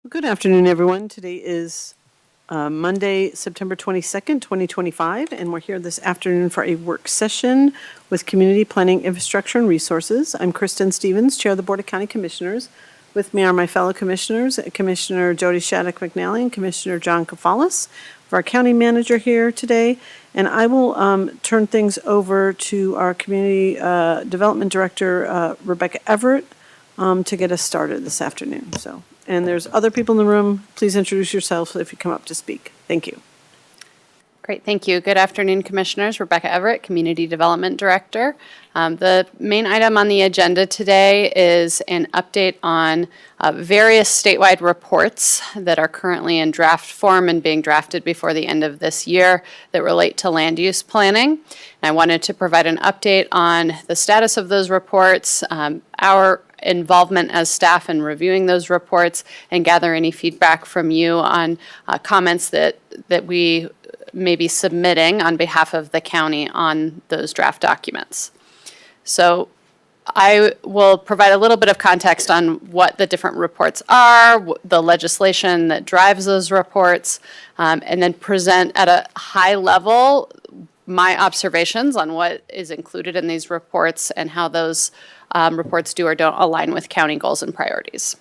Good afternoon, everyone. Today is Monday, September 22nd, 2025, and we're here this afternoon for a work session with Community Planning Infrastructure and Resources. I'm Kristen Stevens, Chair of the Board of County Commissioners. With me are my fellow commissioners, Commissioner Jody Shattuck McNally and Commissioner John Kafalis, our county manager here today. And I will turn things over to our Community Development Director, Rebecca Everett, to get us started this afternoon. And there's other people in the room. Please introduce yourselves if you come up to speak. Thank you. Great, thank you. Good afternoon, Commissioners. Rebecca Everett, Community Development Director. The main item on the agenda today is an update on various statewide reports that are currently in draft form and being drafted before the end of this year that relate to land use planning. And I wanted to provide an update on the status of those reports, our involvement as staff in reviewing those reports, and gather any feedback from you on comments that we may be submitting on behalf of the county on those draft documents. So I will provide a little bit of context on what the different reports are, the legislation that drives those reports, and then present at a high level my observations on what is included in these reports and how those reports do or don't align with county goals and priorities.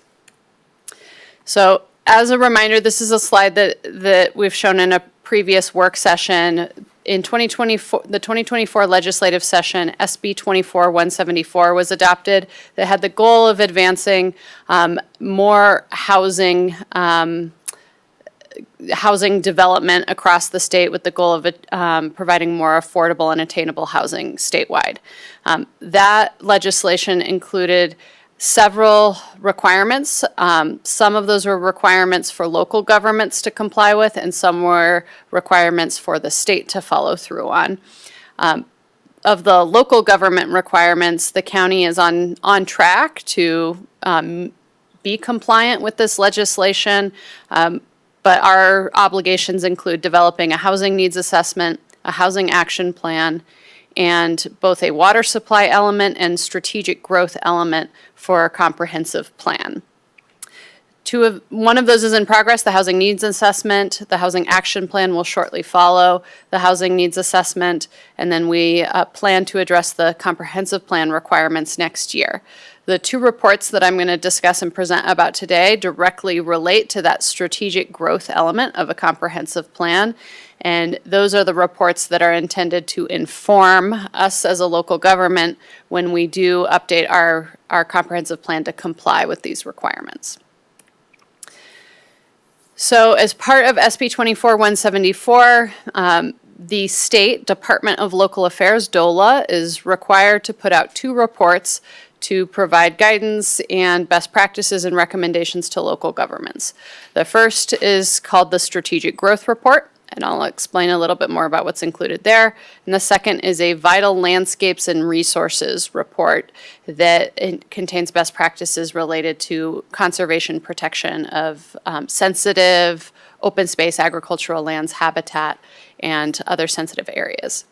So as a reminder, this is a slide that we've shown in a previous work session. In 2024, the 2024 legislative session, SB 24-174 was adopted that had the goal of advancing more housing development across the state with the goal of providing more affordable and attainable housing statewide. That legislation included several requirements. Some of those were requirements for local governments to comply with, and some were requirements for the state to follow through on. Of the local government requirements, the county is on track to be compliant with this legislation. But our obligations include developing a housing needs assessment, a housing action plan, and both a water supply element and strategic growth element for a comprehensive plan. One of those is in progress, the housing needs assessment. The housing action plan will shortly follow the housing needs assessment, and then we plan to address the comprehensive plan requirements next year. The two reports that I'm going to discuss and present about today directly relate to that strategic growth element of a comprehensive plan, and those are the reports that are intended to inform us as a local government when we do update our comprehensive plan to comply with these requirements. So as part of SB 24-174, the State Department of Local Affairs, DOLA, is required to put out two reports to provide guidance and best practices and recommendations to local governments. The first is called the Strategic Growth Report, and I'll explain a little bit more about what's included there. And the second is a Vital Landscapes and Resources report that contains best practices related to conservation protection of sensitive open space agricultural lands, habitat, and other sensitive areas.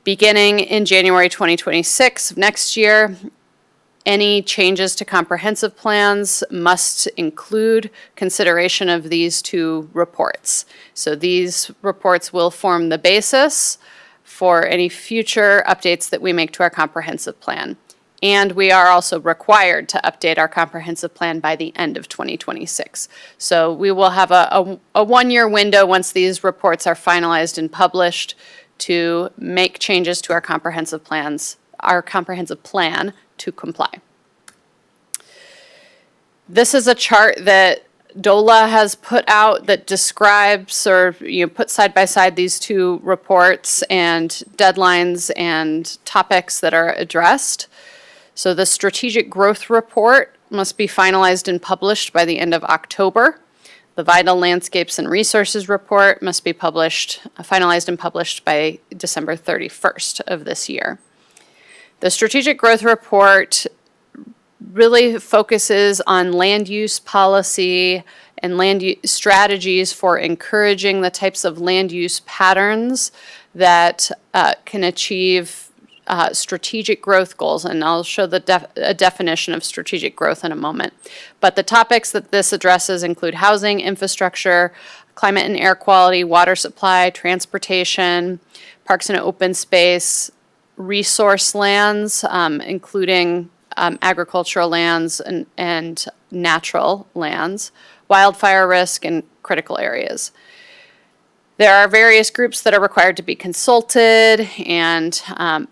Beginning in January 2026 of next year, any changes to comprehensive plans must include consideration of these two reports. So these reports will form the basis for any future updates that we make to our comprehensive plan. And we are also required to update our comprehensive plan by the end of 2026. So we will have a one-year window once these reports are finalized and published to make changes to our comprehensive plan to comply. This is a chart that DOLA has put out that describes or put side by side these two reports and deadlines and topics that are addressed. So the Strategic Growth Report must be finalized and published by the end of October. The Vital Landscapes and Resources Report must be finalized and published by December 31st of this year. The Strategic Growth Report really focuses on land use policy and land use strategies for encouraging the types of land use patterns that can achieve strategic growth goals, and I'll show a definition of strategic growth in a moment. But the topics that this addresses include housing, infrastructure, climate and air quality, water supply, transportation, parks and open space, resource lands, including agricultural lands and natural lands, wildfire risk, and critical areas. There are various groups that are required to be consulted and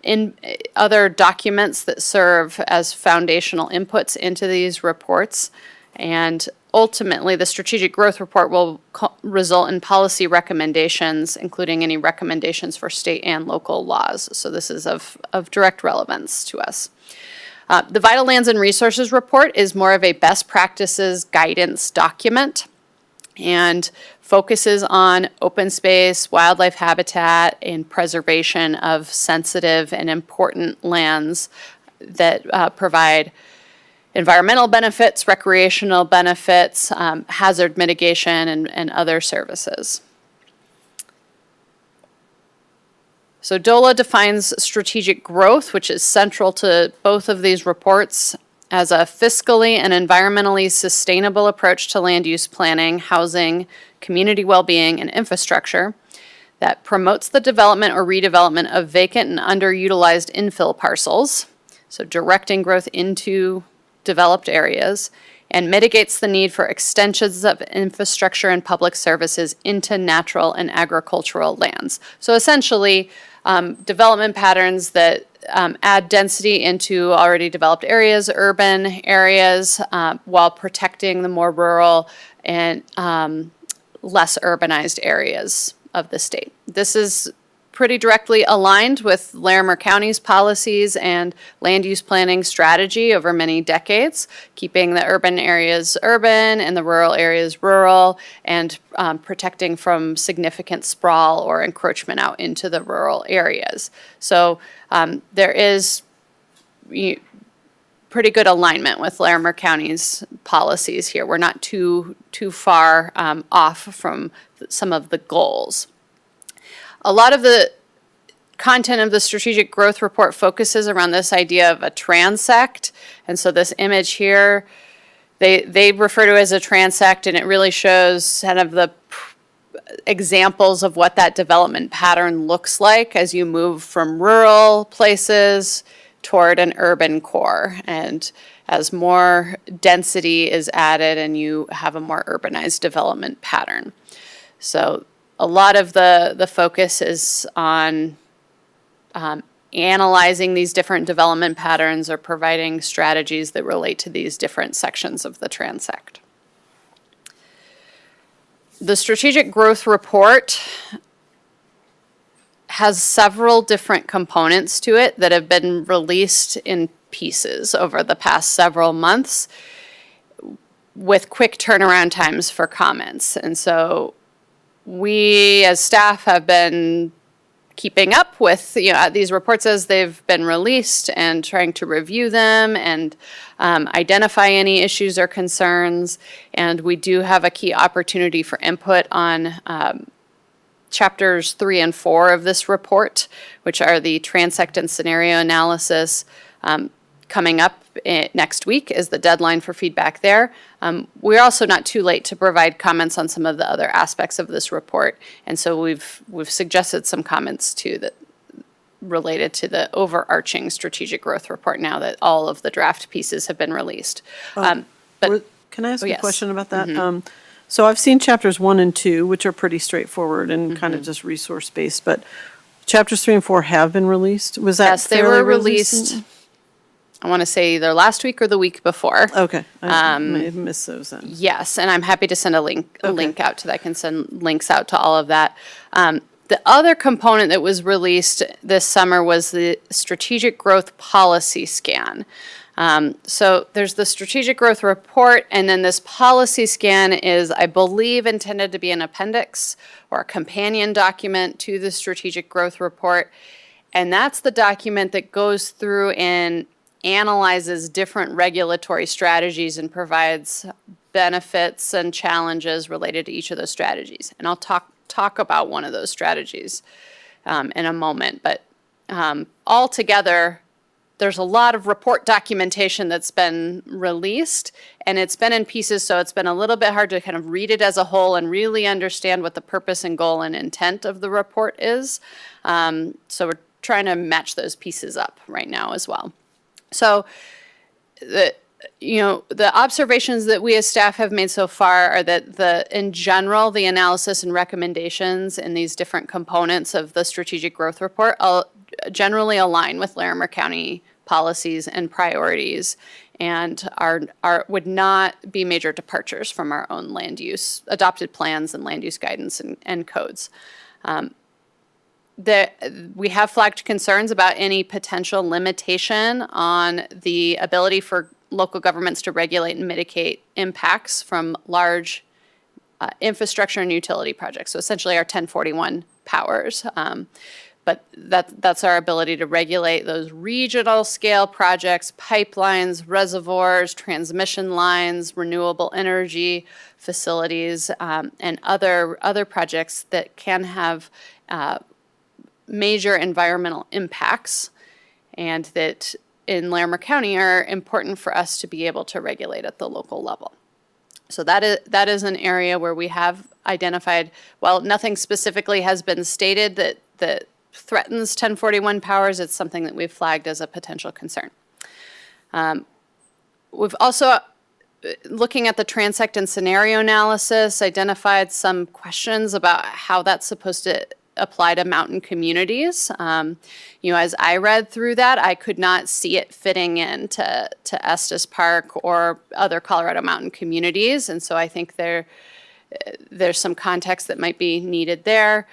in other documents that serve as foundational inputs into these reports. And ultimately, the Strategic Growth Report will result in policy recommendations, including any recommendations for state and local laws. So this is of direct relevance to us. The Vital Lands and Resources Report is more of a best practices guidance document and focuses on open space, wildlife habitat, and preservation of sensitive and important lands that provide environmental benefits, recreational benefits, hazard mitigation, and other services. So DOLA defines strategic growth, which is central to both of these reports, as a fiscally and environmentally sustainable approach to land use planning, housing, community well-being, and infrastructure that promotes the development or redevelopment of vacant and underutilized infill parcels, so directing growth into developed areas, and mitigates the need for extensions of infrastructure and public services into natural and agricultural lands. So essentially, development patterns that add density into already developed areas, urban areas, while protecting the more rural and less urbanized areas of the state. This is pretty directly aligned with Larimer County's policies and land use planning strategy over many decades, keeping the urban areas urban and the rural areas rural, and protecting from significant sprawl or encroachment out into the rural areas. So there is pretty good alignment with Larimer County's policies here. We're not too far off from some of the goals. A lot of the content of the Strategic Growth Report focuses around this idea of a transect. And so this image here, they refer to as a transect, and it really shows kind of the examples of what that development pattern looks like as you move from rural places toward an urban core. And as more density is added and you have a more urbanized development pattern. So a lot of the focus is on analyzing these different development patterns or providing strategies that relate to these different sections of the transect. The Strategic Growth Report has several different components to it that have been released in pieces over the past several months with quick turnaround times for comments. And so we as staff have been keeping up with these reports as they've been released and trying to review them and identify any issues or concerns. And we do have a key opportunity for input on chapters 3 and 4 of this report, which are the transect and scenario analysis. Coming up next week is the deadline for feedback there. We're also not too late to provide comments on some of the other aspects of this report, and so we've suggested some comments too that related to the overarching strategic growth report now that all of the draft pieces have been released. Can I ask a yes. question about that? So I've seen chapters 1 and 2, which are pretty straightforward and kind of just resource-based, but chapters 3 and 4 have been released? Was that Yes, they were released, I want to say either last week or the week before. Okay, I may have missed those then. Yes, and I'm happy to send a link out to that. I can send links out to all of that. The other component that was released this summer was the Strategic Growth Policy Scan. So there's the Strategic Growth Report, and then this policy scan is, I believe, intended to be an appendix or a companion document to the Strategic Growth Report. And that's the document that goes through and analyzes different regulatory strategies and provides benefits and challenges related to each of those strategies. And I'll talk about one of those strategies in a moment, but altogether, there's a lot of report documentation that's been released, and it's been in pieces, so it's been a little bit hard to kind of read it as a whole and really understand what the purpose and goal and intent of the report is. So we're trying to match those pieces up right now as well. So the observations that we as staff have made so far are that in general, the analysis and recommendations in these different components of the strategic growth report generally align with Larimer County policies and priorities, and would not be major departures from our own land use, adopted plans and land use guidance and codes. We have flagged concerns about any potential limitation on the ability for local governments to regulate and mitigate impacts from large infrastructure and utility projects. So essentially our 1041 powers. But that's our ability to regulate those regional scale projects, pipelines, reservoirs, transmission lines, renewable energy facilities, and other projects that can have major environmental impacts, and that in Larimer County are important for us to be able to regulate at the local level. So that is an area where we have identified, while nothing specifically has been stated that threatens 1041 powers, it's something that we've flagged as a potential concern. We've also, looking at the transect and scenario analysis, identified some questions about how that's supposed to apply to mountain communities. As I read through that, I could not see it fitting into Estes Park or other Colorado mountain communities, and so I think there's some context that might be needed there.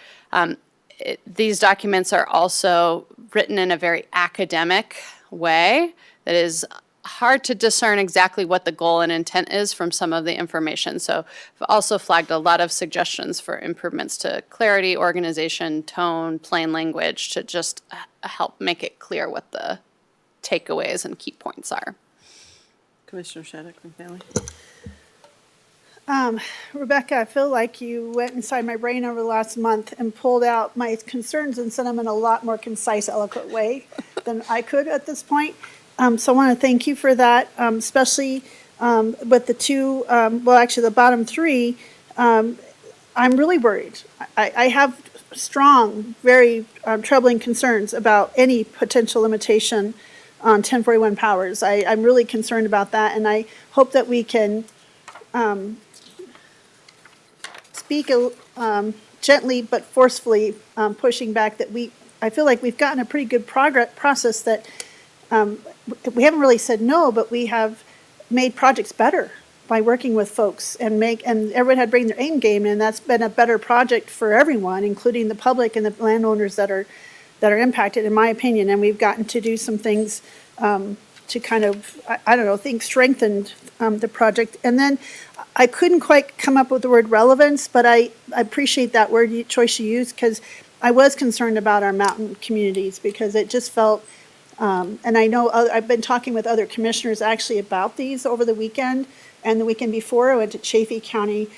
These documents are also written in a very academic way that is hard to discern exactly what the goal and intent is from some of the information. So I've also flagged a lot of suggestions for improvements to clarity, organization, tone, plain language to just help make it clear what the takeaways and key points are. Commissioner Shattuck McNally. Rebecca, I feel like you went inside my brain over the last month and pulled out my concerns and said them in a lot more concise, eloquent way than I could at this point. So I want to thank you for that, especially with the two, actually the bottom three. I'm really worried. I have strong, very troubling concerns about any potential limitation on 1041 powers. I'm really concerned about that, and I hope that we can speak gently but forcefully, pushing back that I feel like we've gotten a pretty good process that we haven't really said no, but we have made projects better by working with folks and everyone had bring their aim game, and that's been a better project for everyone, including the public and the landowners that are impacted, in my opinion. And we've gotten to do some things to kind of, strengthened the project. And then I couldn't quite come up with the word relevance, but I appreciate that word choice you used, because I was concerned about our mountain communities, because it just felt, and I know I've been talking with other commissioners actually about these over the weekend, and the weekend before I went to Chaffee County,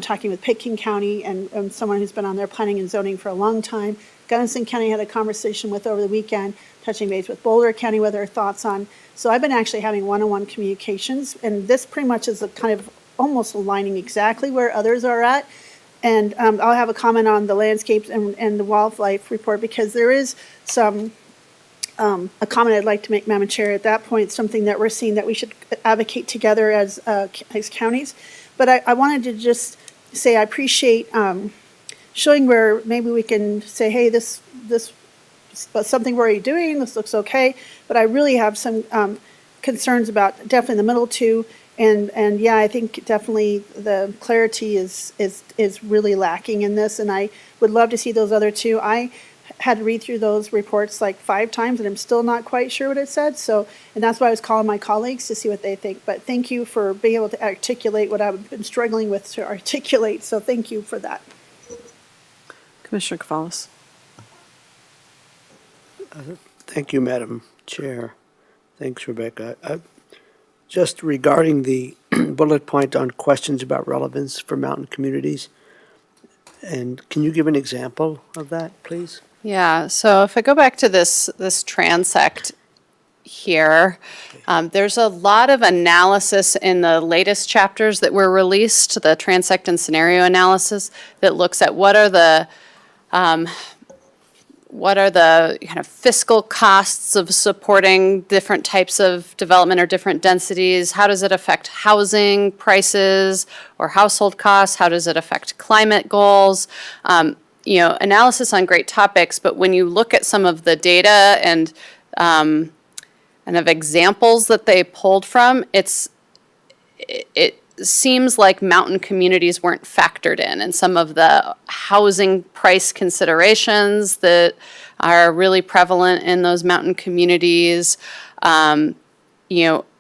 talking with Pitkin County and someone who's been on their planning and zoning for a long time. Gunnison County had a conversation with over the weekend, touching base with Boulder County with their thoughts on. So I've been actually having one-on-one communications, and this pretty much is a kind of almost aligning exactly where others are at. And I'll have a comment on the landscapes and the wildlife report, because there is some, a comment I'd like to make, Madam Chair, at that point, something that we're seeing that we should advocate together as counties. But I wanted to just say I appreciate showing where maybe we can say, hey, this something we're already doing, this looks okay, but I really have some concerns about definitely the middle two. And yeah, I think definitely the clarity is really lacking in this, and I would love to see those other two. I had to read through those reports like 5 times, and I'm still not quite sure what it said. So, and that's why I was calling my colleagues to see what they think. But thank you for being able to articulate what I've been struggling with to articulate. So thank you for that. Commissioner Kavalis. Thank you, Madam Chair. Thanks, Rebecca. Just regarding the bullet point on questions about relevance for mountain communities, And can you give an example of that, please? Yeah, so if I go back to this transect here, there's a lot of analysis in the latest chapters that were released, the transect and scenario analysis, that looks at what are the kind of fiscal costs of supporting different types of development or different densities? How does it affect housing prices or household costs? How does it affect climate goals? Analysis on great topics, but when you look at some of the data and of examples that they pulled from, it seems like mountain communities weren't factored in, and some of the housing price considerations that are really prevalent in those mountain communities,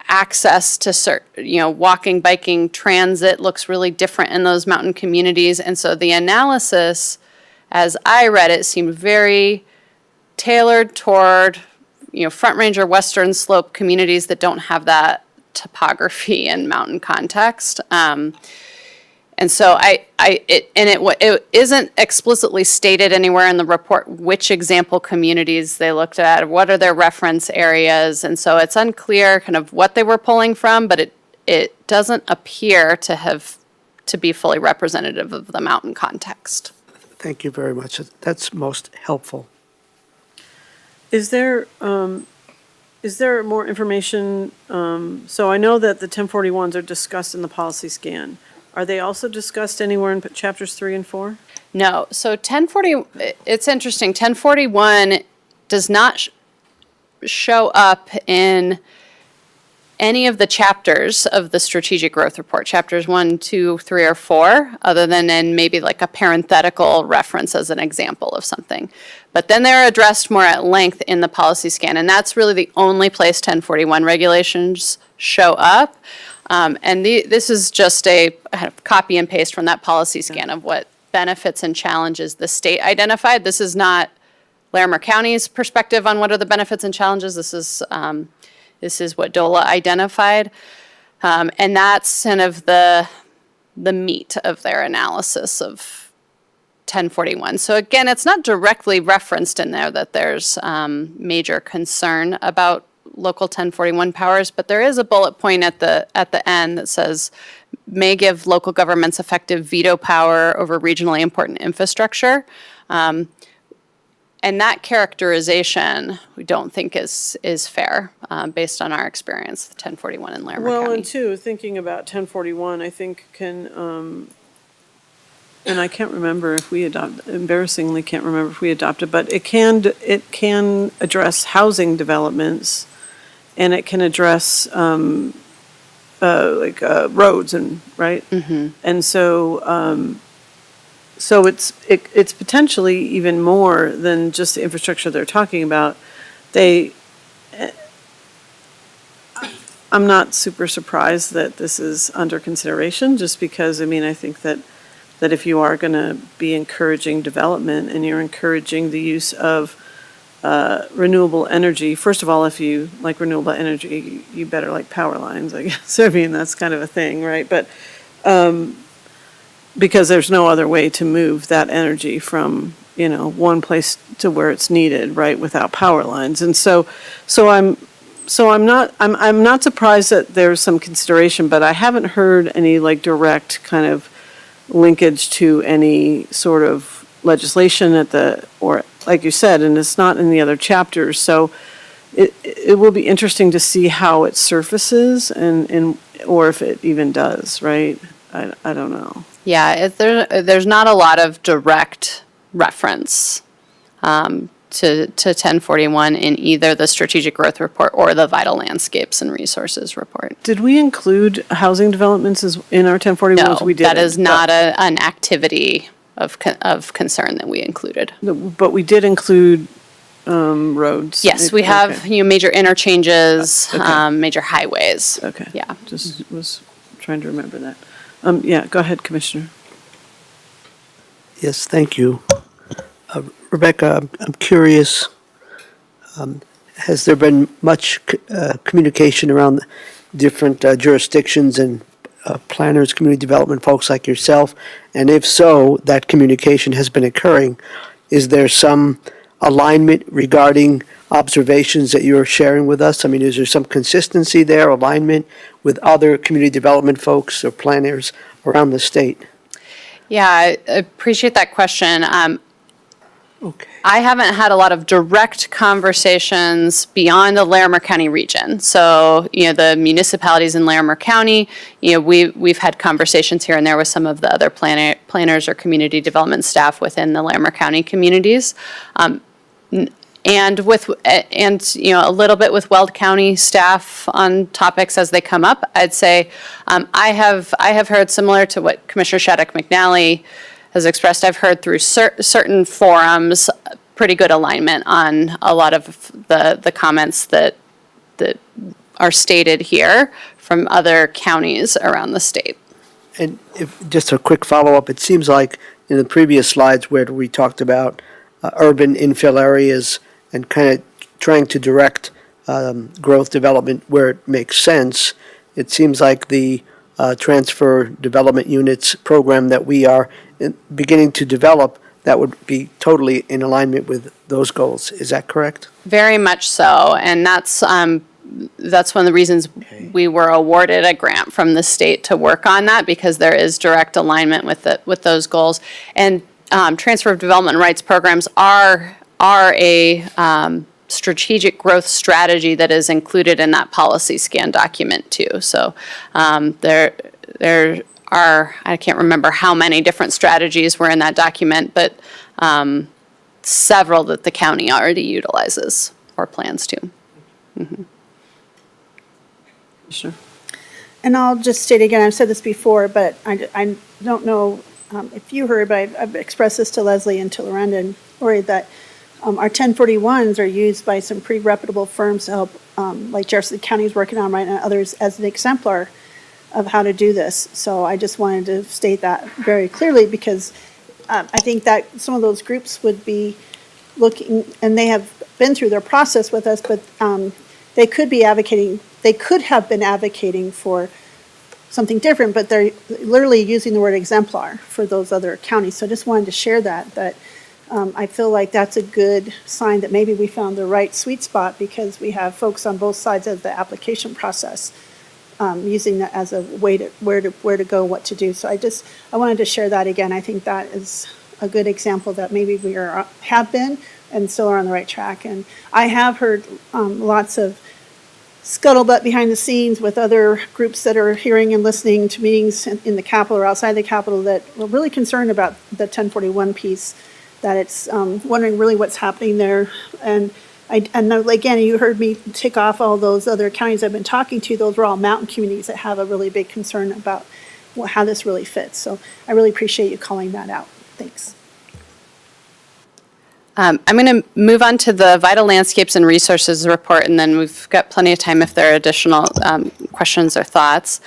access to walking, biking, transit looks really different in those mountain communities. And so the analysis, as I read it, seemed very tailored toward, Front Range or Western Slope communities that don't have that topography and mountain context. And so it isn't explicitly stated anywhere in the report which example communities they looked at, what are their reference areas, and so it's unclear kind of what they were pulling from, but it doesn't appear to be fully representative of the mountain context. Thank you very much. That's most helpful. Is there more information? So I know that the 1041s are discussed in the policy scan. Are they also discussed anywhere in chapters 3 and 4? No. So 1040, it's interesting. 1041 does not show up in any of the chapters of the strategic growth report, chapters 1, 2, 3, or 4, other than in maybe like a parenthetical reference as an example of something. But then they're addressed more at length in the policy scan, and that's really the only place 1041 regulations show up. This is just a copy and paste from that policy scan of what benefits and challenges the state identified. This is not Larimer County's perspective on what are the benefits and challenges. This is what DOLA identified. And that's kind of the meat of their analysis of 1041. So again, it's not directly referenced in there that there's major concern about local 1041 powers, but there is a bullet point at the end that says may give local governments effective veto power over regionally important infrastructure. And that characterization we don't think is fair based on our experience with 1041 in Larimer County. Well, and two, thinking about 1041, I think can, and I can't remember if we embarrassingly can't remember if we adopted, but it can address housing developments, and it can address roads and, right? Mm-hmm. And so, so it's potentially even more than just the infrastructure they're talking about. I'm not super surprised that this is under consideration, just because, I think that if you are going to be encouraging development and you're encouraging the use of renewable energy, first of all, if you like renewable energy, you better like power lines, I guess. That's kind of a thing, right? But because there's no other way to move that energy from, one place to where it's needed, right, without power lines. And so I'm not surprised that there's some consideration, but I haven't heard any direct kind of linkage to any sort of legislation or like you said, and it's not in the other chapters. So it will be interesting to see how it surfaces or if it even does, right? I don't know. Yeah, there's not a lot of direct reference to 1041 in either the Strategic Growth Report or the Vital Landscapes and Resources Report. Did we include housing developments in our 1041s? No, We didn't. that is not an activity of concern that we included. But we did include roads. Yes, we have major interchanges, Okay. major highways. Okay. Yeah. Just was trying to remember that. Yeah, go ahead, Commissioner. Yes, thank you. Rebecca, I'm curious, has there been much communication around different jurisdictions and planners, community development folks like yourself? And if so, that communication has been occurring. Is there some alignment regarding observations that you're sharing with us? I mean, is there some consistency there, alignment with other community development folks or planners around the state? Yeah, I appreciate that question. Okay. I haven't had a lot of direct conversations beyond the Larimer County region. So, the municipalities in Larimer County, we've had conversations here and there with some of the other planners or community development staff within the Larimer County communities. And a little bit with Weld County staff on topics as they come up. I'd say I have heard, similar to what Commissioner Shattuck McNally has expressed, I've heard through certain forums pretty good alignment on a lot of the comments that are stated here from other counties around the state. And just a quick follow-up, it seems like in the previous slides where we talked about urban infill areas and kind of trying to direct growth development where it makes sense, it seems like the transfer development units program that we are beginning to develop, that would be totally in alignment with those goals. Is that correct? Very much so, and that's one of the reasons we were awarded a grant from the state to work on that, because there is direct alignment with those goals. And transfer of development rights programs are a strategic growth strategy that is included in that policy scan document too. So there are, I can't remember how many different strategies were in that document, but several that the county already utilizes or plans to. Mm-hmm. Sure. And I'll just state again, I've said this before, but I don't know if you heard, but I've expressed this to Leslie and to Lorenda and Lori, that our 1041s are used by some pretty reputable firms to help, like Jefferson County is working on right now, others as an exemplar of how to do this. So I just wanted to state that very clearly, because I think that some of those groups would be looking, and they have been through their process with us, but they could have been advocating for something different, but they're literally using the word exemplar for those other counties. So I just wanted to share that I feel like that's a good sign that maybe we found the right sweet spot, because we have folks on both sides of the application process using that as a way to where to go, what to do. So I wanted to share that again. I think that is a good example that maybe we have been and still are on the right track. And I have heard lots of scuttlebutt behind the scenes with other groups that are hearing and listening to meetings in the Capitol or outside the Capitol that were really concerned about the 1041 piece, that it's wondering really what's happening there. And again, you heard me tick off all those other counties I've been talking to. Those were all mountain communities that have a really big concern about how this really fits. So I really appreciate you calling that out. Thanks. I'm going to move on to the Vital Landscapes and Resources report, and then we've got plenty of time if there are additional questions or thoughts.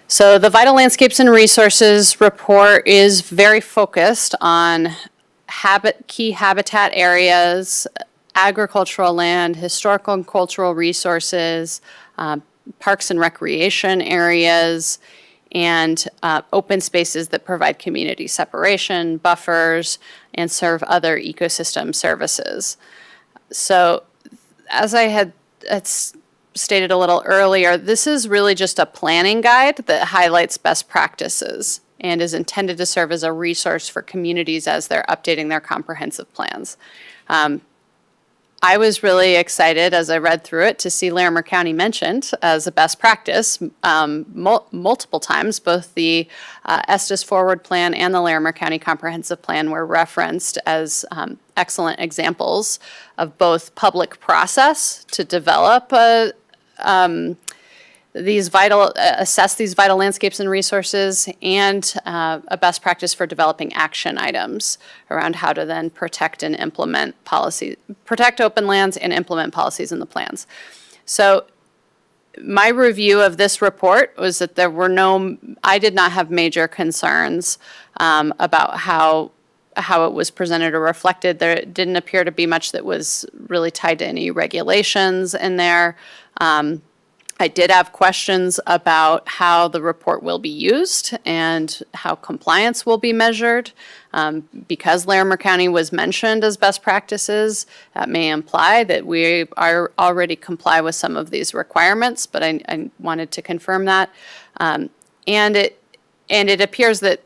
So the Vital Landscapes and Resources report is very focused on key habitat areas, agricultural land, historical and cultural resources, parks and recreation areas, and open spaces that provide community separation, buffers, and serve other ecosystem services. So as I had stated a little earlier, this is really just a planning guide that highlights best practices and is intended to serve as a resource for communities as they're updating their comprehensive plans. I was really excited as I read through it to see Larimer County mentioned as a best practice multiple times. Both the Estes Forward Plan and the Larimer County Comprehensive Plan were referenced as excellent examples of both public process to develop assess these vital landscapes and resources, and a best practice for developing action items around how to then protect and implement protect open lands and implement policies in the plans. So my review of this report was that I did not have major concerns about how it was presented or reflected. There didn't appear to be much that was really tied to any regulations in there. I did have questions about how the report will be used and how compliance will be measured. Because Larimer County was mentioned as best practices, that may imply that we are already comply with some of these requirements, but I wanted to confirm that. And it appears that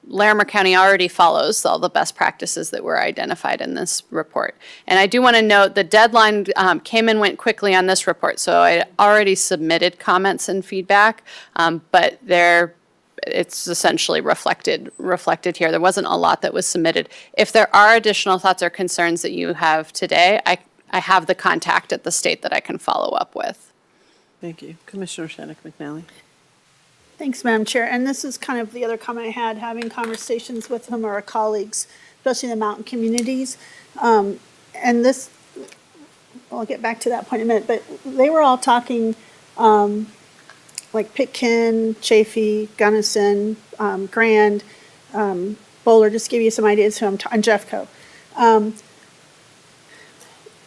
Larimer County already follows all the best practices that were identified in this report. And I do want to note the deadline came and went quickly on this report, so I already submitted comments and feedback, but it's essentially reflected here. There wasn't a lot that was submitted. If there are additional thoughts or concerns that you have today, I have the contact at the state that I can follow up with. Thank you. Commissioner Shannon McNally. Thanks, Madam Chair. And this is kind of the other comment I had, having conversations with some of our colleagues, especially the mountain communities. And this, I'll get back to that point in a minute, but they were all talking like Pitkin, Chaffee, Gunnison, Grand, Bowler, just to give you some ideas, and Jeffco.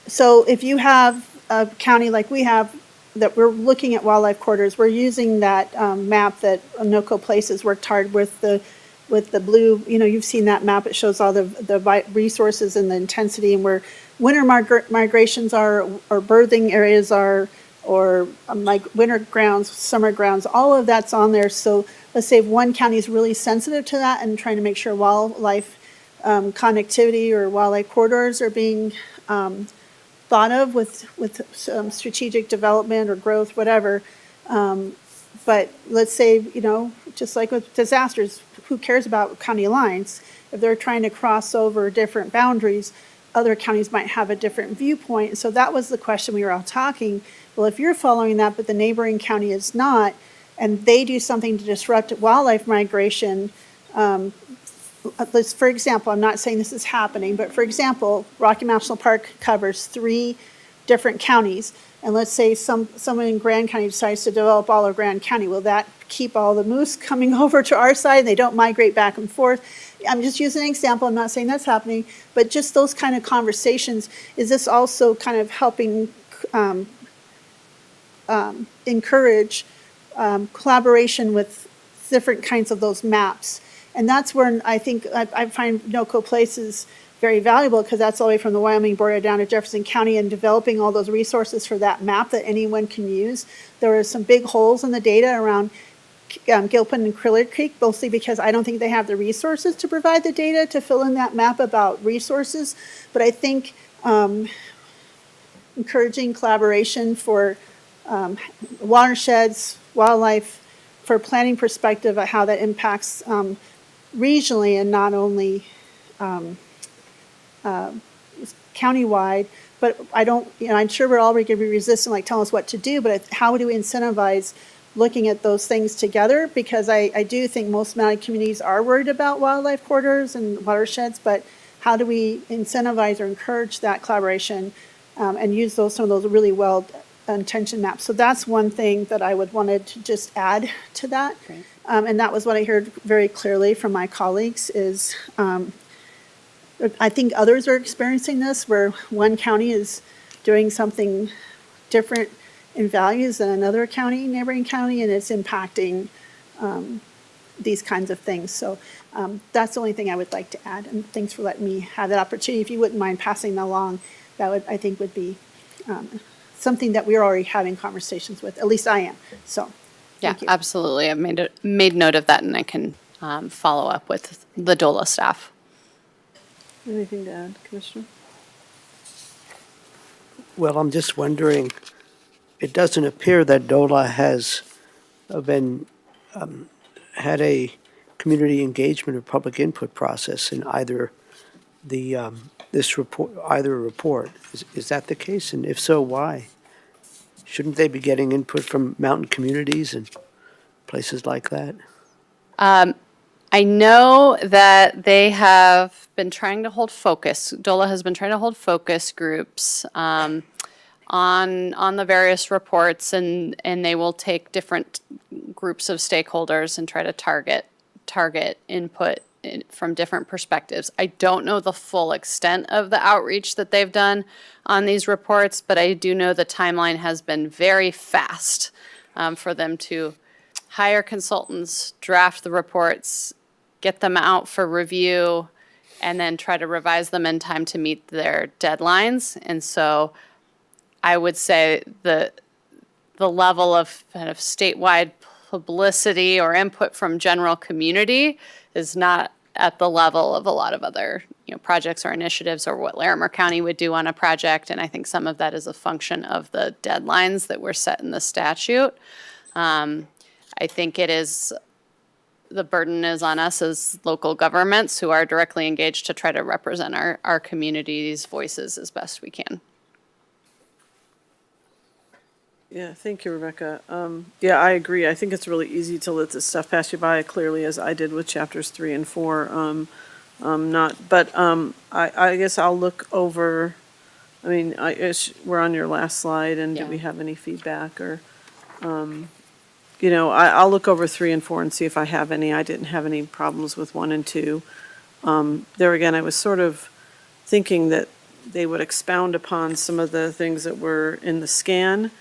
So if you have a county like we have, that we're looking at wildlife corridors, we're using that map that NOCO Places worked hard with the blue, you've seen that map. It shows all the resources and the intensity and where winter migrations are, or birthing areas are, or like winter grounds, summer grounds, all of that's on there. So let's say if one county is really sensitive to that and trying to make sure wildlife connectivity or wildlife corridors are being thought of with strategic development or growth, whatever. But let's say, just like with disasters, who cares about county lines? If they're trying to cross over different boundaries, other counties might have a different viewpoint. So that was the question we were all talking. Well, if you're following that, but the neighboring county is not, and they do something to disrupt wildlife migration, for example, I'm not saying this is happening, but for example, Rocky Mountain National Park covers 3 different counties. And let's say someone in Grand County decides to develop all of Grand County. Will that keep all the moose coming over to our side and they don't migrate back and forth? I'm just using an example. I'm not saying that's happening, but just those kind of conversations. Is this also kind of helping encourage collaboration with different kinds of those maps? And that's where I think I find NOCO Places very valuable, because that's all the way from the Wyoming border down to Jefferson County, and developing all those resources for that map that anyone can use. There are some big holes in the data around Gilpin and Crilly Creek, mostly because I don't think they have the resources to provide the data to fill in that map about resources. But I think encouraging collaboration for watersheds, wildlife, for a planning perspective of how that impacts regionally and not only countywide. But I don't, I'm sure we're all going to be resistant, like telling us what to do, but how do we incentivize looking at those things together? Because I do think most mountain communities are worried about wildlife corridors and watersheds, but how do we incentivize or encourage that collaboration and use some of those really well-intentioned maps? So that's one thing that I would wanted to just add to that. Great. And that was what I heard very clearly from my colleagues is, I think others are experiencing this, where one county is doing something different in values than another county, neighboring county, and it's impacting these kinds of things. So that's the only thing I would like to add. And thanks for letting me have that opportunity. If you wouldn't mind passing that along, that would, I think, would be something that we're already having conversations with. At least I am. So. Yeah, thank you. absolutely. I've made note of that, and I can follow up with the DOLA staff. Anything to add, Commissioner? Well, I'm just wondering, it doesn't appear that DOLA has had a community engagement or public input process in either this report, either report. Is that the case? And if so, why? Shouldn't they be getting input from mountain communities and places like that? I know that they have been trying to hold focus. DOLA has been trying to hold focus groups on the various reports, and they will take different groups of stakeholders and try to target input from different perspectives. I don't know the full extent of the outreach that they've done on these reports, but I do know the timeline has been very fast for them to hire consultants, draft the reports, get them out for review, and then try to revise them in time to meet their deadlines. And so I would say the level of kind of statewide publicity or input from general community is not at the level of a lot of other, projects or initiatives or what Larimer County would do on a project. And I think some of that is a function of the deadlines that were set in the statute. I think the burden is on us as local governments who are directly engaged to try to represent our community's voices as best we can. Yeah, thank you, Rebecca. Yeah, I agree. I think it's really easy to let this stuff pass you by, clearly, as I did with chapters 3 and 4. I guess I'll look over. I mean, we're on your last slide, and Yeah. do we have any feedback or? I'll look over 3 and 4 and see if I have any. I didn't have any problems with 1 and 2. There again, I was sort of thinking that they would expound upon some of the things that were in the scan,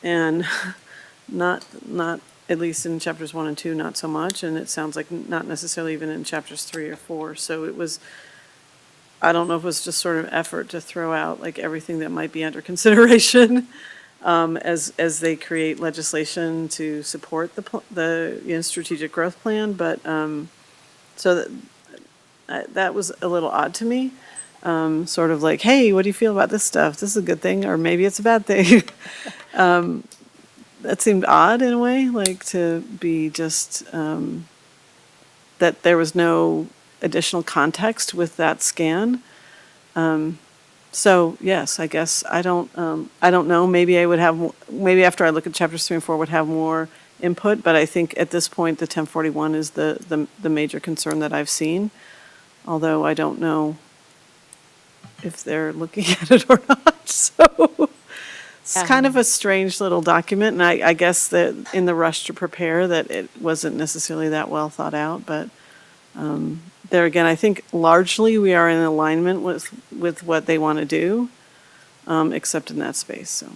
and not at least in chapters 1 and 2, not so much. And it sounds like not necessarily even in chapters 3 or 4. So it was, I don't know if it was just sort of effort to throw out like everything that might be under consideration. As they create legislation to support the strategic growth plan, but so that was a little odd to me. Sort of like, hey, what do you feel about this stuff? This is a good thing, or maybe it's a bad thing. That seemed odd in a way, like to be just that there was no additional context with that scan. So yes, I guess I don't know. Maybe maybe after I look at chapters 3 and 4 would have more input. But I think at this point the 1041 is the major concern that I've seen. Although I don't know if they're looking at it or not. So it's kind of a strange little document, and I guess that in the rush to prepare that it wasn't necessarily that well thought out. But there again, I think largely we are in alignment with what they want to do, except in that space. So,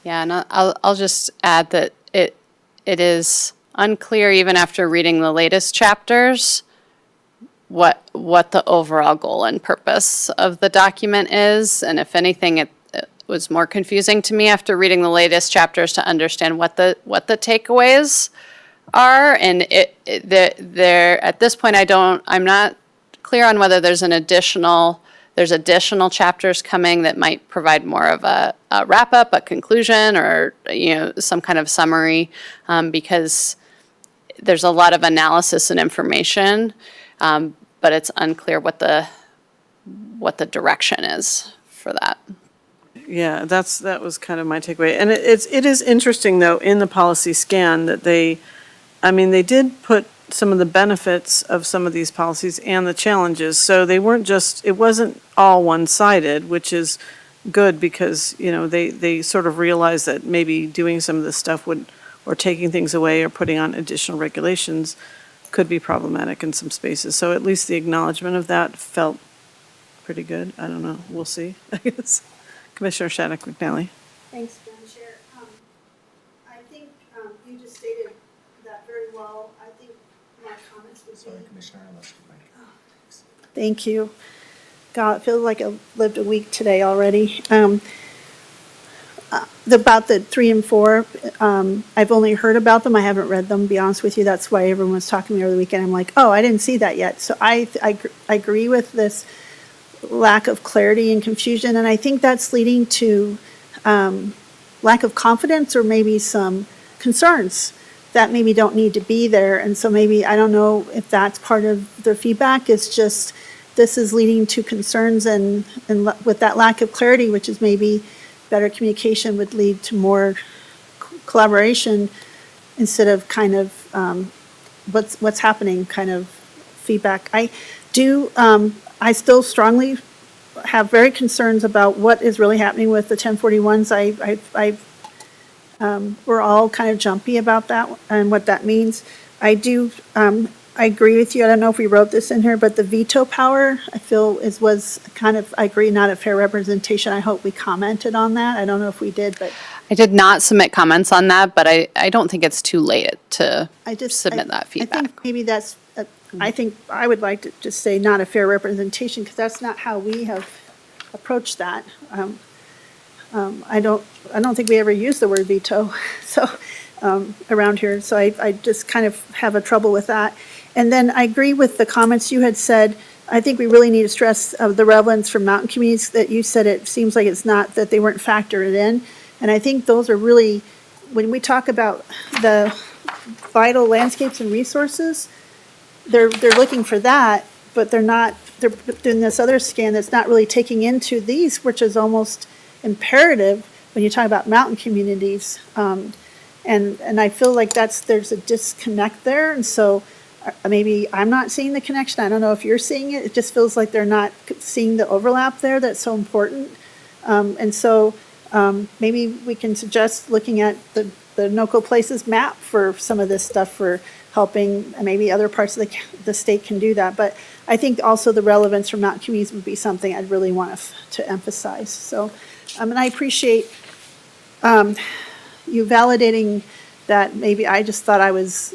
yeah, and I'll just add that it is unclear even after reading the latest chapters what the overall goal and purpose of the document is, and if anything, it was more confusing to me after reading the latest chapters to understand what the takeaways are, and there at this point I'm not clear on whether there's additional chapters coming that might provide more of a wrap up, a conclusion, or some kind of summary, because there's a lot of analysis and information, but it's unclear what the direction is for that. yeah, that was kind of my takeaway. And it is interesting though in the policy scan that they did put some of the benefits of some of these policies and the challenges. So they weren't it wasn't all one-sided, which is good because, they sort of realized that maybe doing some of this stuff or taking things away or putting on additional regulations could be problematic in some spaces. So at least the acknowledgement of that felt pretty good. I don't know. We'll see, I guess. Commissioner Shattuck McNally. Thanks, Madam Chair. I think you just stated that very well. I think my comments would be. Sorry, Commissioner, I lost your mic. Thank you. God, it feels like I've lived a week today already. About the 3 and 4, I've only heard about them. I haven't read them, to be honest with you. That's why everyone was talking to me over the weekend. I'm like, oh, I didn't see that yet. So I agree with this lack of clarity and confusion, and I think that's leading to lack of confidence or maybe some concerns that maybe don't need to be there. And so maybe, I don't know if that's part of their feedback, it's just this is leading to concerns, and with that lack of clarity, which is maybe better communication, would lead to more collaboration instead of kind of what's happening kind of feedback. I still strongly have very concerns about what is really happening with the 1041s. We're all kind of jumpy about that and what that means. I do I agree with you. I don't know if we wrote this in here, but the veto power, I feel was kind of, I agree, not a fair representation. I hope we commented on that. I don't know if we did, but I did not submit comments on that, but I don't think it's too late to I just. submit that I feedback. think maybe that's, I think I would like to just say not a fair representation, because that's not how we have approached that. I don't think we ever use the word veto, so, around here, so I just kind of have a trouble with that. And then I agree with the comments you had said. I think we really need to stress the relevance for mountain communities that you said. It seems like it's not, that they weren't factored in. And I think those are really, when we talk about the vital landscapes and resources, they're looking for that, but they're not, they're doing this other scan that's not really taking into these, which is almost imperative when you talk about mountain communities. And I feel like there's a disconnect there, and so maybe I'm not seeing the connection. I don't know if you're seeing it. It just feels like they're not seeing the overlap there that's so important. And so maybe we can suggest looking at the NOCO Places map for some of this stuff for helping, maybe other parts of the state can do that. But I think also the relevance for mountain communities would be something I'd really want to emphasize. So, and I appreciate you validating that. Maybe I just thought I was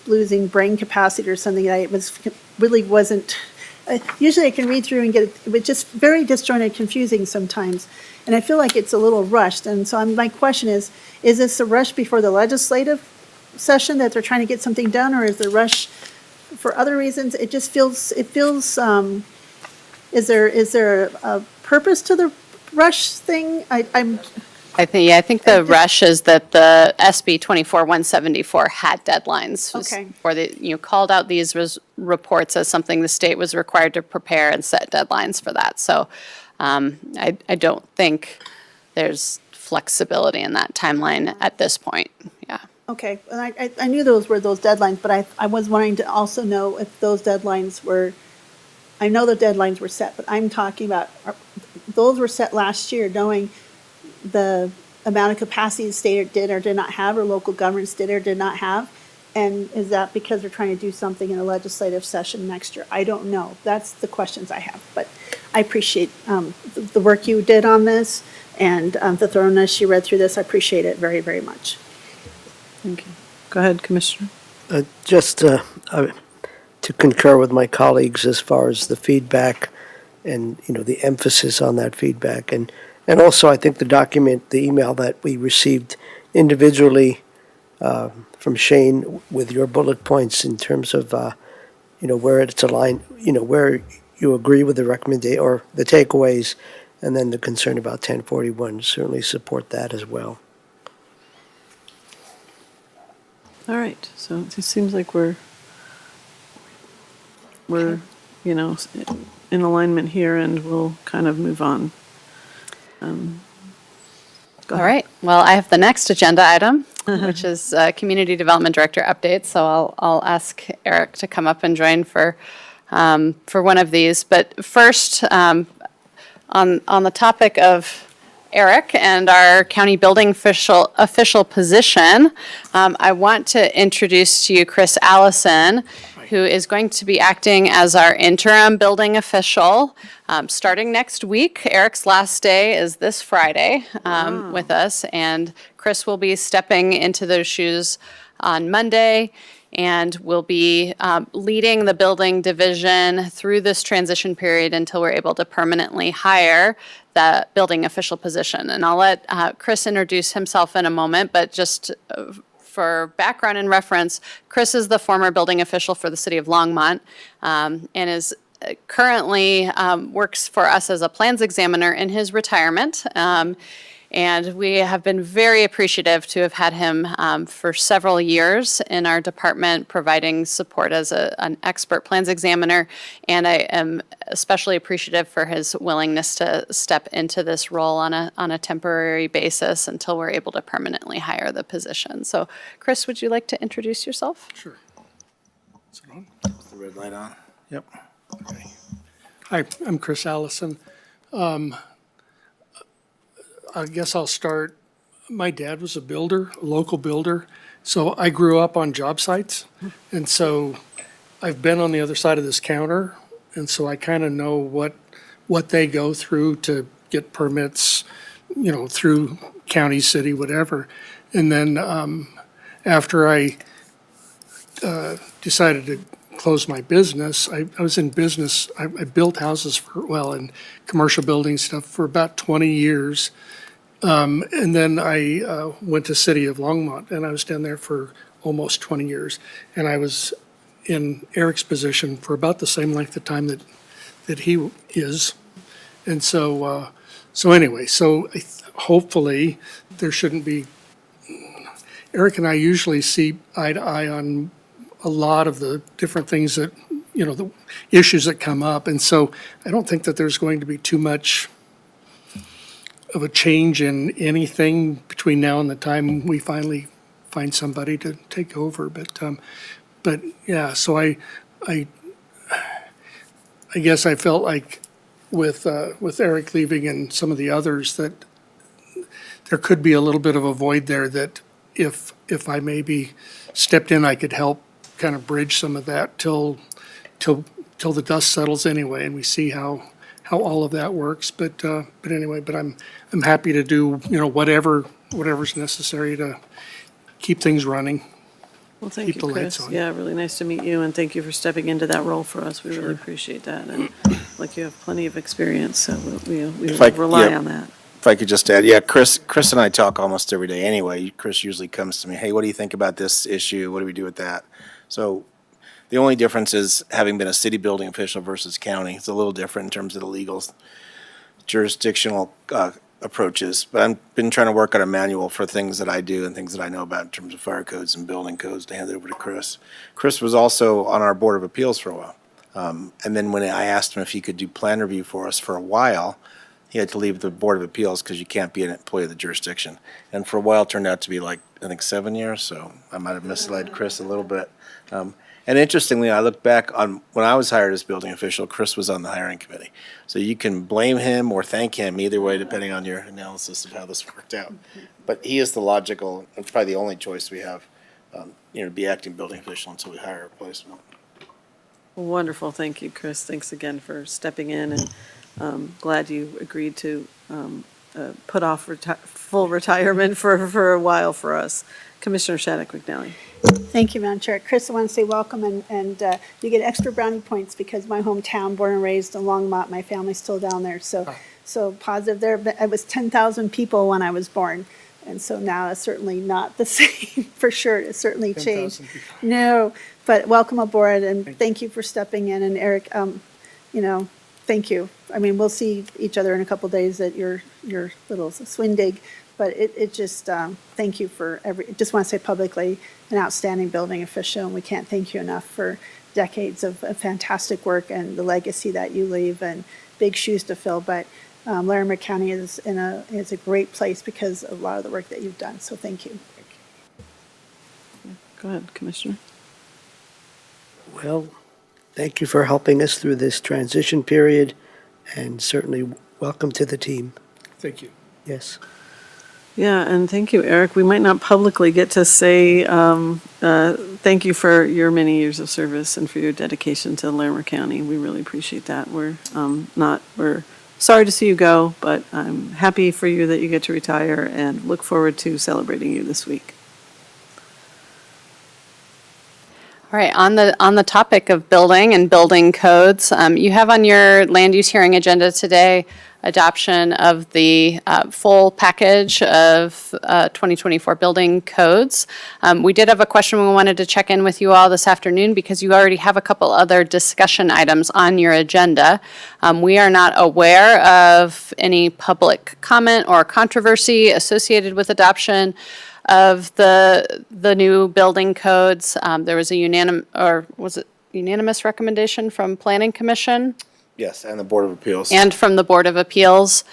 losing brain capacity or something. I really wasn't. Usually I can read through and get it, but just very disjointed, confusing sometimes. And I feel like it's a little rushed. And so my question is this a rush before the legislative session that they're trying to get something done, or is there rush for other reasons? It just feels, is there a purpose to the rush thing? I think the rush is that the SB 24-174 had deadlines. Okay. Or called out these reports as something the state was required to prepare and set deadlines for that. So I don't think there's flexibility in that timeline at this point. Yeah. Okay, and I knew those were those deadlines, but I was wanting to also know if those deadlines were, I know the deadlines were set, but I'm talking about, those were set last year, knowing the amount of capacity the state did or did not have, or local governments did or did not have. And is that because they're trying to do something in a legislative session next year? I don't know. That's the questions I have, but I appreciate the work you did on this and the thoroughness you read through this. I appreciate it very, very much. Thank you. Go ahead, Commissioner. Just to concur with my colleagues as far as the feedback and, the emphasis on that feedback. And also, I think the email that we received individually from Shane with your bullet points in terms of, where it's aligned, where you agree with the recommendation or the takeaways, and then the concern about 1041, certainly support that as well. All right, so it seems like we're in alignment here, and we'll kind of move on. All right. Well, I have the next agenda item, which is Community Development Director update. So I'll ask Eric to come up and join for one of these. But first, on the topic of Eric and our county building official position, I want to introduce to you Chris Allison, who is going to be acting as our interim building official starting next week. Eric's last day is this Friday with us, and Chris will be stepping into those shoes on Monday and will be leading the building division through this transition period until we're able to permanently hire the building official position. And I'll let Chris introduce himself in a moment, but just for background and reference, Chris is the former building official for the city of Longmont and is currently works for us as a plans examiner in his retirement. And we have been very appreciative to have had him for several years in our department, providing support as an expert plans examiner. And I am especially appreciative for his willingness to step into this role on a temporary basis until we're able to permanently hire the position. So, Chris, would you like to introduce yourself? Sure. Is it on? Is the red light on? Yep. Okay. Hi, I'm Chris Allison. I guess I'll start. My dad was a builder, a local builder, so I grew up on job sites. And so I've been on the other side of this counter, and so I kind of know what they go through to get permits, through county, city, whatever. And then after I decided to close my business, I was in business, I built houses and commercial building stuff for about 20 years. And then I went to City of Longmont, and I was down there for almost 20 years. And I was in Eric's position for about the same length of time that he is. And so, hopefully there shouldn't be, Eric and I usually see eye to eye on a lot of the different things that, the issues that come up. And so I don't think that there's going to be too much of a change in anything between now and the time we finally find somebody to take over. But yeah, so I guess I felt like with Eric leaving and some of the others that there could be a little bit of a void there that if I maybe stepped in, I could help kind of bridge some of that till the dust settles anyway, and we see how all of that works. But anyway, I'm happy to do, whatever's necessary to keep things running. Well, thank Keep you, the lights Chris. on. Yeah, really nice to meet you, and thank you for stepping into that role for us. We really appreciate that, and like you have plenty of experience, so we rely on that. If I could just add, yeah, Chris and I talk almost every day anyway. Chris usually comes to me, hey, what do you think about this issue? What do we do with that? So the only difference is having been a city building official versus county. It's a little different in terms of the legal jurisdictional approaches. But I've been trying to work on a manual for things that I do and things that I know about in terms of fire codes and building codes to hand it over to Chris. Chris was also on our Board of Appeals for a while. And then when I asked him if he could do plan review for us for a while, he had to leave the Board of Appeals because you can't be an employee of the jurisdiction. And for a while, it turned out to be I think 7 years, so I might have misled Chris a little bit. And interestingly, I look back on when I was hired as building official, Chris was on the hiring committee. So you can blame him or thank him either way, depending on your analysis of how this worked out. But he is the logical, and probably the only choice we have, to be acting building official until we hire a replacement. Wonderful, thank you, Chris. Thanks again for stepping in, and glad you agreed to put off full retirement for a while for us. Commissioner Shattuck McNally. Thank you, Madam Chair. Chris, I want to say welcome, and you get extra brownie points because my hometown, born and raised in Longmont, my family's still down there, so positive there. But it was 10,000 people when I was born, and so now it's certainly not the same, for sure. It's certainly changed. No, but welcome aboard, and thank you for stepping in. And Eric, thank you. I mean, we'll see each other in a couple days at your little swindig. But it just, thank you for just want to say publicly, an outstanding building official, and we can't thank you enough for decades of fantastic work and the legacy that you leave, and big shoes to fill. But Larimer County is a great place because of a lot of the work that you've done, so thank you. Go ahead, Commissioner. Well, thank you for helping us through this transition period, and certainly welcome to the team. Thank you. Yes. Yeah, and thank you, Eric. We might not publicly get to say thank you for your many years of service and for your dedication to Larimer County. We really appreciate that. We're sorry to see you go, but I'm happy for you that you get to retire and look forward to celebrating you this week. All right, on the topic of building and building codes, you have on your land use hearing agenda today adoption of the full package of 2024 building codes. We did have a question we wanted to check in with you all this afternoon because you already have a couple other discussion items on your agenda. We are not aware of any public comment or controversy associated with adoption of the new building codes. There was a unanimous recommendation from Planning Commission Yes, and the Board of Appeals. and from the Board of Appeals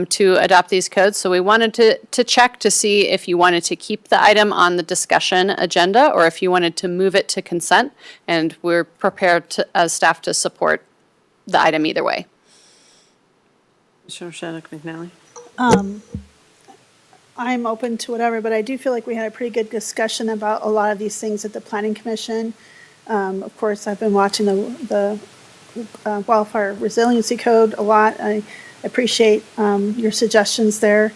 to adopt these codes. So we wanted to check to see if you wanted to keep the item on the discussion agenda or if you wanted to move it to consent. And we're prepared as staff to support the item either way. Commissioner Shattuck McNally. I'm open to whatever, but I do feel like we had a pretty good discussion about a lot of these things at the Planning Commission. Of course, I've been watching the wildfire resiliency code a lot. I appreciate your suggestions there.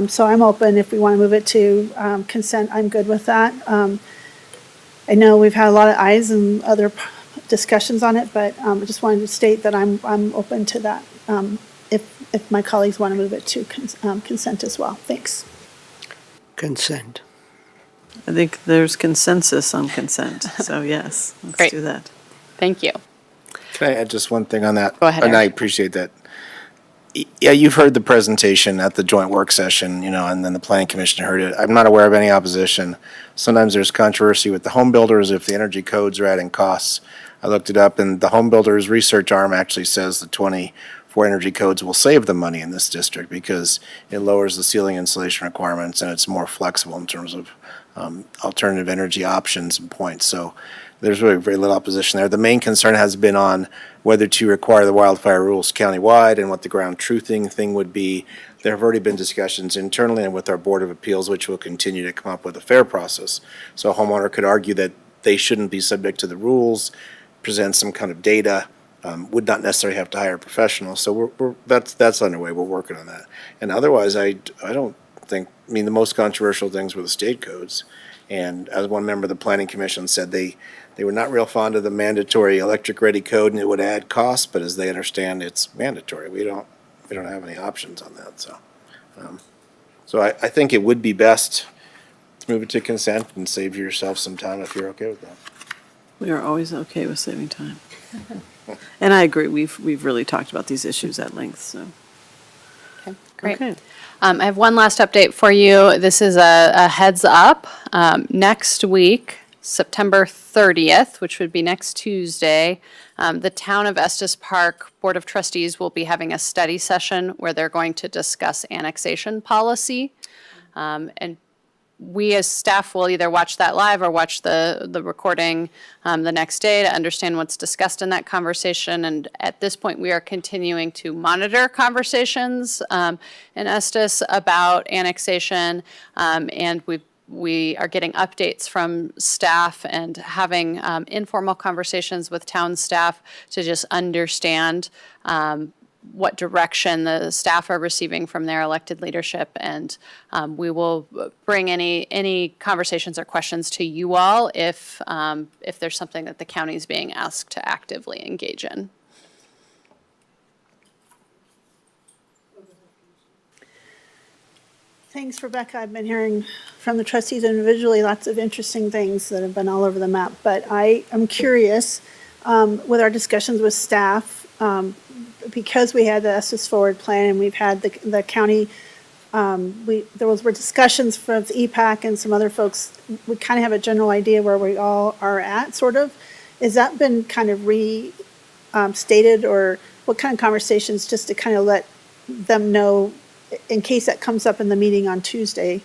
So I'm open if we want to move it to consent. I'm good with that. I know we've had a lot of ayes and other discussions on it, but I just wanted to state that I'm open to that if my colleagues want to move it to consent as well. Thanks. Consent. I think there's consensus on consent, so yes, let's Great. do that. Thank you. Can I add just one thing on that? Go ahead, And I Eric. appreciate that. Yeah, you've heard the presentation at the joint work session, and then the planning commission heard it. I'm not aware of any opposition. Sometimes there's controversy with the home builders if the energy codes are adding costs. I looked it up, and the home builders research arm actually says the 24 energy codes will save them money in this district because it lowers the ceiling insulation requirements and it's more flexible in terms of alternative energy options and points. So there's really very little opposition there. The main concern has been on whether to require the wildfire rules countywide and what the ground truthing thing would be. There have already been discussions internally and with our Board of Appeals, which will continue to come up with a fair process. So a homeowner could argue that they shouldn't be subject to the rules, present some kind of data, would not necessarily have to hire a professional. So that's underway. We're working on that. And otherwise, I don't think, the most controversial things were the state codes. And as one member of the Planning Commission said, they were not real fond of the mandatory electric ready code and it would add costs, but as they understand, it's mandatory. We don't have any options on that. So I think it would be best to move it to consent and save yourself some time if you're okay with that. We are always okay with saving time. And I agree, we've really talked about these issues at length, so. Okay, great. Okay. I have one last update for you. This is a heads up. Next week, September 30th, which would be next Tuesday, the Town of Estes Park Board of Trustees will be having a study session where they're going to discuss annexation policy. And we as staff will either watch that live or watch the recording the next day to understand what's discussed in that conversation. And at this point, we are continuing to monitor conversations in Estes about annexation. And we are getting updates from staff and having informal conversations with town staff to just understand what direction the staff are receiving from their elected leadership, and we will bring any conversations or questions to you all if there's something that the county is being asked to actively engage in. Thanks, Rebecca. I've been hearing from the trustees individually lots of interesting things that have been all over the map, but I am curious with our discussions with staff, because we had the Estes Forward Plan and we've had the county, there were discussions from EPAC and some other folks. We kind of have a general idea where we all are at, sort of. Has that been kind of stated, or what kind of conversations, just to kind of let them know in case that comes up in the meeting on Tuesday?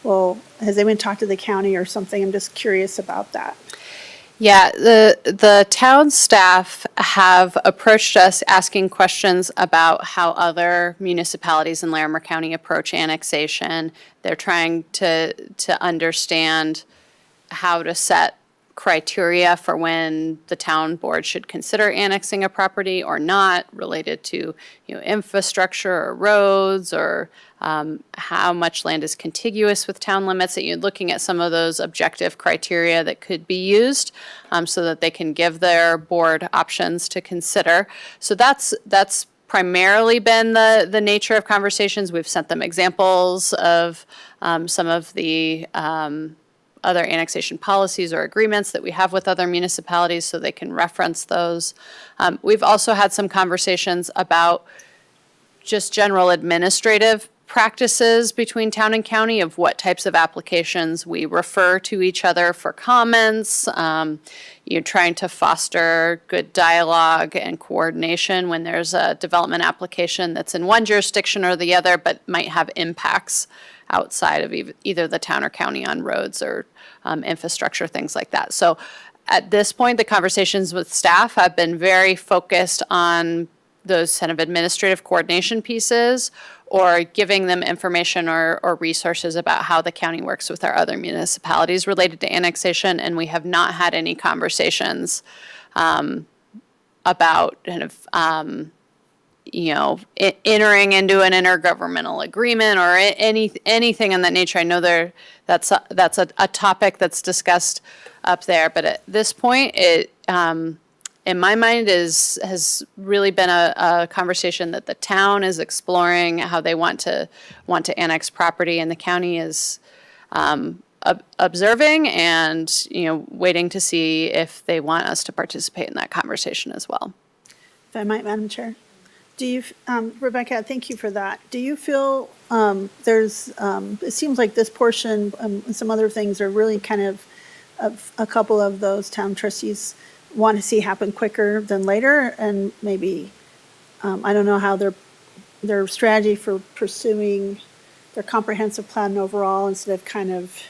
Well, has anyone talked to the county or something? I'm just curious about that. Yeah, the town staff have approached us asking questions about how other municipalities in Larimer County approach annexation. They're trying to understand how to set criteria for when the town board should consider annexing a property or not, related to infrastructure or roads, or how much land is contiguous with town limits. That you're looking at some of those objective criteria that could be used so that they can give their board options to consider. So that's primarily been the nature of conversations. We've sent them examples of some of the other annexation policies or agreements that we have with other municipalities so they can reference those. We've also had some conversations about just general administrative practices between town and county of what types of applications we refer to each other for comments, trying to foster good dialogue and coordination when there's a development application that's in one jurisdiction or the other, but might have impacts outside of either the town or county on roads or infrastructure, things like that. So at this point, the conversations with staff have been very focused on those kind of administrative coordination pieces, or giving them information or resources about how the county works with our other municipalities related to annexation, and we have not had any conversations about kind of entering into an intergovernmental agreement or anything in that nature. I know that's a topic that's discussed up there, but at this point, it in my mind has really been a conversation that the town is exploring how they want to annex property, and the county is observing and waiting to see if they want us to participate in that conversation as well. If I might, Madam Chair. Do you, Rebecca, thank you for that. Do you feel it seems like this portion and some other things are really kind of a couple of those town trustees want to see happen quicker than later, and maybe, I don't know how their strategy for pursuing their comprehensive plan overall instead of kind of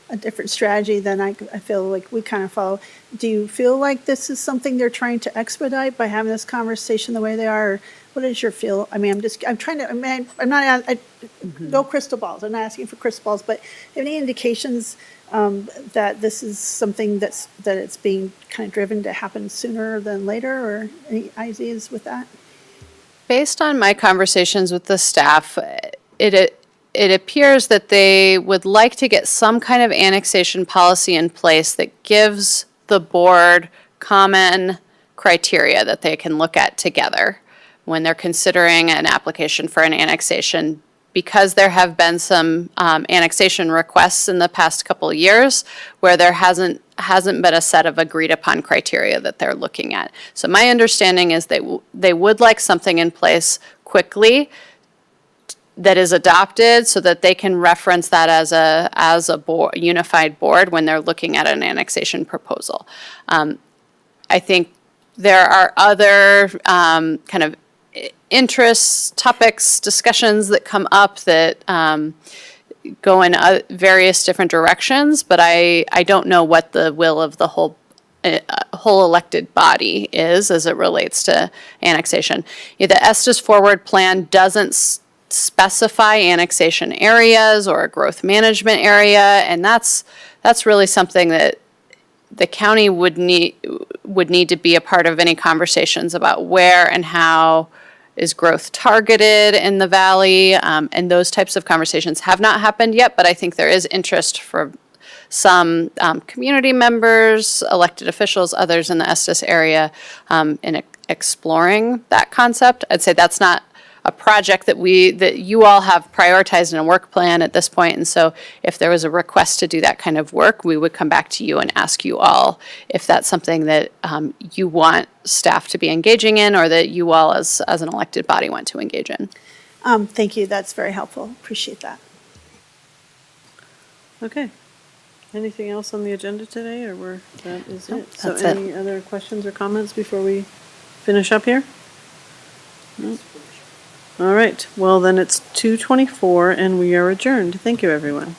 a different strategy than I feel like we kind of follow. Do you feel like this is something they're trying to expedite by having this conversation the way they are? Or what is your feel? I mean, no crystal balls. I'm not asking for crystal balls, but any indications that this is something that it's being kind of driven to happen sooner than later, or any ideas with that? Based on my conversations with the staff, it appears that they would like to get some kind of annexation policy in place that gives the board common criteria that they can look at together when they're considering an application for an annexation. Because there have been some annexation requests in the past couple of years where there hasn't been a set of agreed upon criteria that they're looking at. So my understanding is they would like something in place quickly that is adopted so that they can reference that as a board, unified board when they're looking at an annexation proposal. I think there are other kind of interests, topics, discussions that come up that go in various different directions, but I don't know what the will of the whole elected body is as it relates to annexation. The Estes Forward Plan doesn't specify annexation areas or a growth management area, and that's really something that the county would need to be a part of any conversations about where and how is growth targeted in the valley, and those types of conversations have not happened yet, but I think there is interest for some community members, elected officials, others in the Estes area in exploring that concept. I'd say that's not a project that you all have prioritized in a work plan at this point. And so if there was a request to do that kind of work, we would come back to you and ask you all if that's something that you want staff to be engaging in, or that you all as an elected body want to engage in. Thank you. That's very helpful. Appreciate that. Okay. Anything else on the agenda today, or that is it? So that's any other questions or comments before we finish up here? No? All right. Well, then it's 2:24 and we are adjourned. Thank you, everyone.